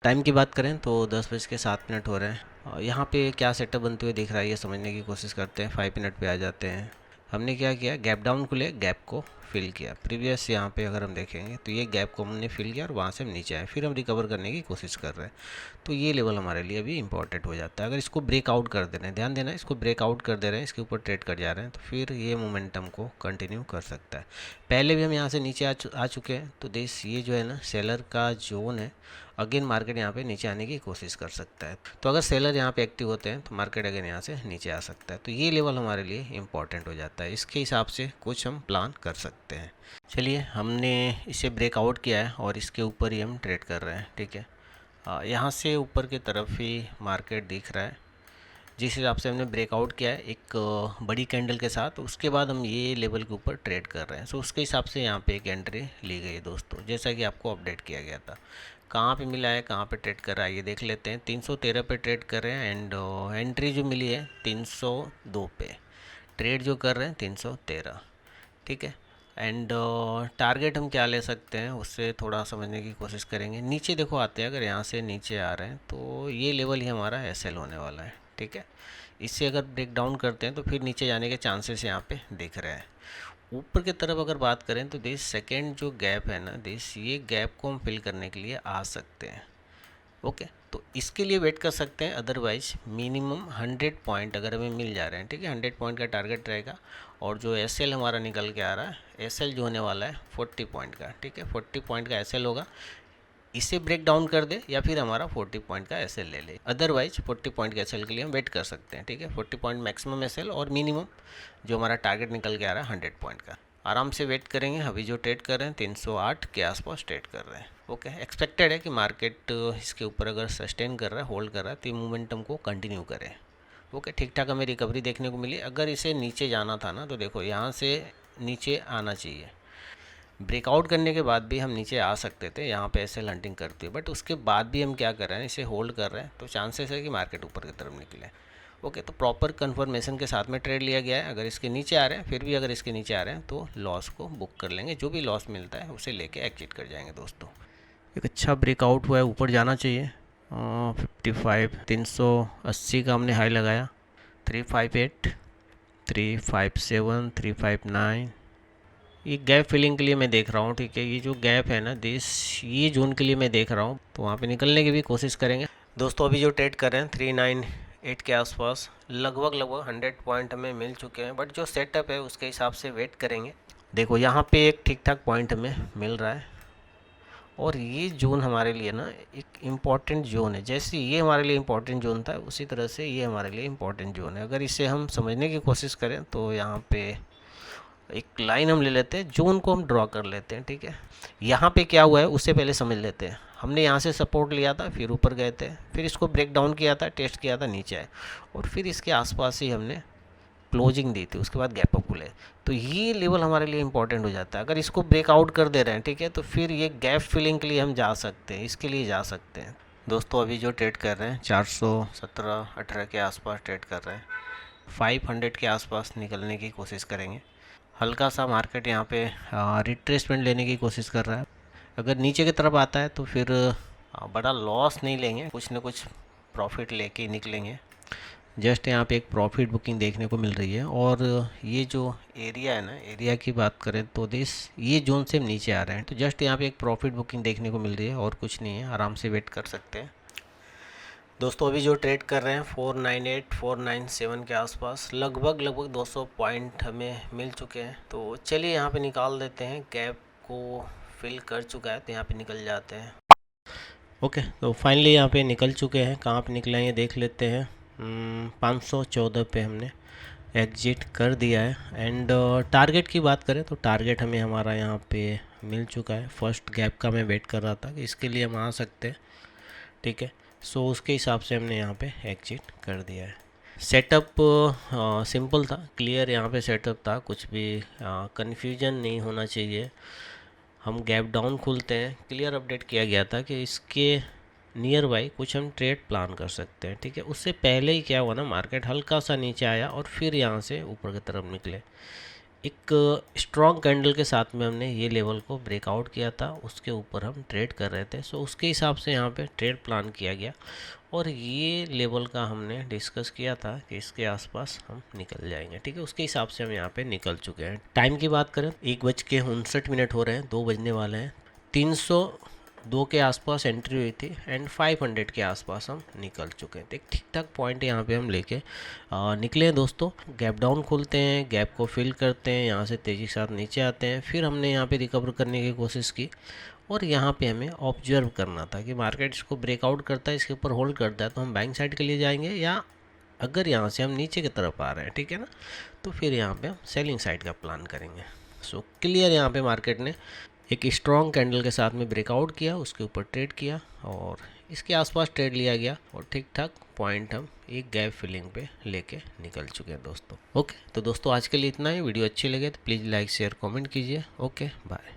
Time की बात करें तो 10:07 हो रहे हैं। यहाँ पे क्या सेटअप बनते हुए दिख रहा है ये समझने की कोशिश करते हैं। 5 मिनट पे आ जाते हैं। हमने क्या किया, गैप डाउन खुले, गैप को फिल किया। प्रीवियस यहाँ पे अगर हम देखेंगे तो ये गैप को हमने फिल किया और वहाँ से हम नीचे आए, फिर हम रिकवर करने की कोशिश कर रहे हैं। तो ये लेवल हमारे लिए अभी इंपॉर्टेंट हो जाता है। अगर इसको ब्रेकआउट कर दे रहे हैं, ध्यान देना, इसको ब्रेकआउट कर दे रहे हैं, इसके ऊपर ट्रेड कर जा रहे हैं, तो फिर ये मोमेंटम को कंटिन्यू कर सकता है। पहले भी हम यहाँ से नीचे आ चुके हैं। तो देश ये जो है ना सेलर का जोन है, अगेन मार्केट यहाँ पे नीचे आने की कोशिश कर सकता है। तो अगर सेलर यहाँ पे एक्टिव होते हैं तो मार्केट अगेन यहाँ से नीचे आ सकता है। तो ये लेवल हमारे लिए इंपॉर्टेंट हो जाता है। इसके हिसाब से कुछ हम प्लान कर सकते हैं। चलिए, हमने इसे ब्रेकआउट किया है और इसके ऊपर ही हम ट्रेड कर रहे हैं। ठीक है, यहाँ से ऊपर की तरफ ही मार्केट दिख रहा है। जिस हिसाब से हमने ब्रेकआउट किया है एक बड़ी कैंडल के साथ, उसके बाद हम ये लेवल के ऊपर ट्रेड कर रहे हैं। सो उसके हिसाब से यहाँ पे एक एंट्री ली गई है दोस्तों, जैसा कि आपको अपडेट किया गया था। कहाँ पे मिला है, कहाँ पे ट्रेड कर रहा है, ये देख लेते हैं। 313 पे ट्रेड कर रहे हैं एंड एंट्री जो मिली है 302 पे, ट्रेड जो कर रहे हैं 313। ठीक है, एंड टारगेट हम क्या ले सकते हैं उससे थोड़ा समझने की कोशिश करेंगे। नीचे देखो आते हैं, अगर यहाँ से नीचे आ रहे हैं तो ये लेवल ही हमारा एसएल होने वाला है। ठीक है, इससे अगर ब्रेक डाउन करते हैं तो फिर नीचे जाने के चांसेस यहाँ पे दिख रहे हैं। ऊपर की तरफ अगर बात करें तो दिस सेकेंड जो गैप है ना, दिस ये गैप को हम फिल करने के लिए आ सकते हैं। ओके, तो इसके लिए वेट कर सकते हैं। अदरवाइज मिनिमम 100 पॉइंट अगर हमें मिल जा रहे हैं, ठीक है, 100 पॉइंट का टारगेट रहेगा। और जो एसएल हमारा निकल के आ रहा है, एसएल जो होने वाला है 40 पॉइंट का। ठीक है, 40 पॉइंट का एसएल होगा। इसे ब्रेक डाउन कर दे या फिर हमारा 40 पॉइंट का एसएल ले ले। अदरवाइज 40 पॉइंट के एसएल के लिए हम वेट कर सकते हैं। ठीक है, 40 पॉइंट मैक्सिमम एसएल और मिनिमम जो हमारा टारगेट निकल के आ रहा है 100 पॉइंट का। आराम से वेट करेंगे। अभी जो ट्रेड कर रहे हैं 308 के आसपास ट्रेड कर रहे हैं। ओके, एक्सपेक्टेड है कि मार्केट इसके ऊपर अगर सस्टेन कर रहा है, होल्ड कर रहा है, तो ये मोमेंटम को कंटिन्यू करें। ओके, ठीक ठाक हमें रिकवरी देखने को मिली। अगर इसे नीचे जाना था ना, तो देखो यहाँ से नीचे आना चाहिए। ब्रेकआउट करने के बाद भी हम नीचे आ सकते थे, यहाँ पे ऐसे हंटिंग करते हुए, बट उसके बाद भी हम क्या कर रहे हैं, इसे होल्ड कर रहे हैं, तो चांसेस है कि मार्केट ऊपर की तरफ निकले। ओके, तो प्रॉपर कंफर्मेशन के साथ में ट्रेड लिया गया है। अगर इसके नीचे आ रहे हैं, फिर भी अगर इसके नीचे आ रहे हैं तो लॉस को बुक कर लेंगे। जो भी लॉस मिलता है उसे लेके एग्जिट कर जाएंगे दोस्तों। एक अच्छा ब्रेकआउट हुआ है, ऊपर जाना चाहिए। 55 380 का हमने हाई लगाया। 358 357 359, ये गैप फिलिंग के लिए मैं देख रहा हूँ। ठीक है, ये जो गैप है ना दिस, ये जोन के लिए मैं देख रहा हूँ, तो वहाँ पे निकलने की भी कोशिश करेंगे दोस्तों। अभी जो ट्रेड कर रहे हैं 398 के आसपास, लगभग 100 पॉइंट हमें मिल चुके हैं, बट जो सेटअप है उसके हिसाब से वेट करेंगे। देखो यहाँ पे एक ठीक ठाक पॉइंट हमें मिल रहा है और ये जोन हमारे लिए ना एक इम्पॉर्टेंट जोन है। जैसे ये हमारे लिए इम्पॉर्टेंट जोन था, उसी तरह से ये हमारे लिए इम्पॉर्टेंट जोन है। अगर इसे हम समझने की कोशिश करें तो यहाँ पे एक लाइन हम ले लेते हैं, जोन को हम ड्रॉ कर लेते हैं। ठीक है, यहाँ पे क्या हुआ है उससे पहले समझ लेते हैं। हमने यहाँ से सपोर्ट लिया था, फिर ऊपर गए थे, फिर इसको ब्रेक डाउन किया था, टेस्ट किया था, नीचे आए, और फिर इसके आसपास ही हमने क्लोजिंग दी थी, उसके बाद गैप अप खुले। तो ये लेवल हमारे लिए इंपॉर्टेंट हो जाता है। अगर इसको ब्रेकआउट कर दे रहे हैं, ठीक है, तो फिर ये गैप फिलिंग के लिए हम जा सकते हैं, इसके लिए जा सकते हैं दोस्तों। अभी जो ट्रेड कर रहे हैं 417-18 के आसपास ट्रेड कर रहे हैं। 500 के आसपास निकलने की कोशिश करेंगे। हल्का सा मार्केट यहाँ पे रिट्रेसमेंट लेने की कोशिश कर रहा है। अगर नीचे की तरफ आता है तो फिर बड़ा लॉस नहीं लेंगे, कुछ ना कुछ प्रॉफिट लेके ही निकलेंगे। जस्ट यहाँ पे एक प्रॉफिट बुकिंग देखने को मिल रही है। और ये जो एरिया है ना, एरिया की बात करें तो दिस, ये जोन से हम नीचे आ रहे हैं, तो जस्ट यहाँ पे एक प्रॉफिट बुकिंग देखने को मिल रही है और कुछ नहीं है। आराम से वेट कर सकते हैं दोस्तों। अभी जो ट्रेड कर रहे हैं 498 497 के आसपास, लगभग 200 पॉइंट हमें मिल चुके हैं। तो चलिए यहाँ पे निकाल देते हैं, गैप को फिल कर चुका है तो यहाँ पे निकल जाते हैं। ओके, तो फाइनली यहाँ पे निकल चुके हैं। कहाँ पे निकले हैं ये देख लेते हैं। 514 पे हमने एग्जिट कर दिया है। एंड टारगेट की बात करें तो टारगेट हमें हमारा यहाँ पे मिल चुका है। फर्स्ट गैप का मैं वेट कर रहा था कि इसके लिए हम आ सकते हैं। ठीक है, सो उसके हिसाब से हमने यहाँ पे एग्जिट कर दिया है। सेटअप सिंपल था, क्लियर यहाँ पे सेटअप था, कुछ भी कन्फ्यूजन नहीं होना चाहिए। हम गैप डाउन खुलते हैं, क्लियर अपडेट किया गया था कि इसके नियर बाई कुछ हम ट्रेड प्लान कर सकते हैं। ठीक है, उससे पहले ही क्या हुआ ना, मार्केट हल्का सा नीचे आया और फिर यहाँ से ऊपर की तरफ निकले। एक स्ट्रॉन्ग कैंडल के साथ में हमने ये लेवल को ब्रेकआउट किया था, उसके ऊपर हम ट्रेड कर रहे थे। सो उसके हिसाब से यहाँ पे ट्रेड प्लान किया गया और ये लेवल का हमने डिस्कस किया था कि इसके आसपास हम निकल जाएंगे, ठीक है। उसके हिसाब से हम यहाँ पे निकल चुके हैं। टाइम की बात करें 1:59 हो रहे हैं, 2 बजने वाले हैं। 302 के आसपास एंट्री हुई थी एंड 500 के आसपास हम निकल चुके हैं। एक ठीक ठाक पॉइंट यहाँ पे हम लेके निकले हैं दोस्तों। गैप डाउन खोलते हैं, गैप को फिल करते हैं, यहाँ से तेज़ी के साथ नीचे आते हैं, फिर हमने यहाँ पे रिकवर करने की कोशिश की और यहाँ पे हमें ऑब्जर्व करना था कि मार्केट इसको ब्रेकआउट करता है, इसके ऊपर होल्ड करता है तो हम बाइंग साइड के लिए जाएंगे, या अगर यहाँ से हम नीचे की तरफ आ रहे हैं, ठीक है ना, तो फिर यहाँ पे हम सेलिंग साइड का प्लान करेंगे। सो क्लियर, यहाँ पे मार्केट ने एक स्ट्रॉन्ग कैंडल के साथ में ब्रेकआउट किया, उसके ऊपर ट्रेड किया और इसके आसपास ट्रेड लिया गया और ठीक ठाक पॉइंट हम एक गैप फिलिंग पे लेके निकल चुके हैं दोस्तों। ओके, तो दोस्तों आज के लिए इतना ही। वीडियो अच्छी लगे तो प्लीज़ लाइक शेयर कमेंट कीजिए। Okay, bye.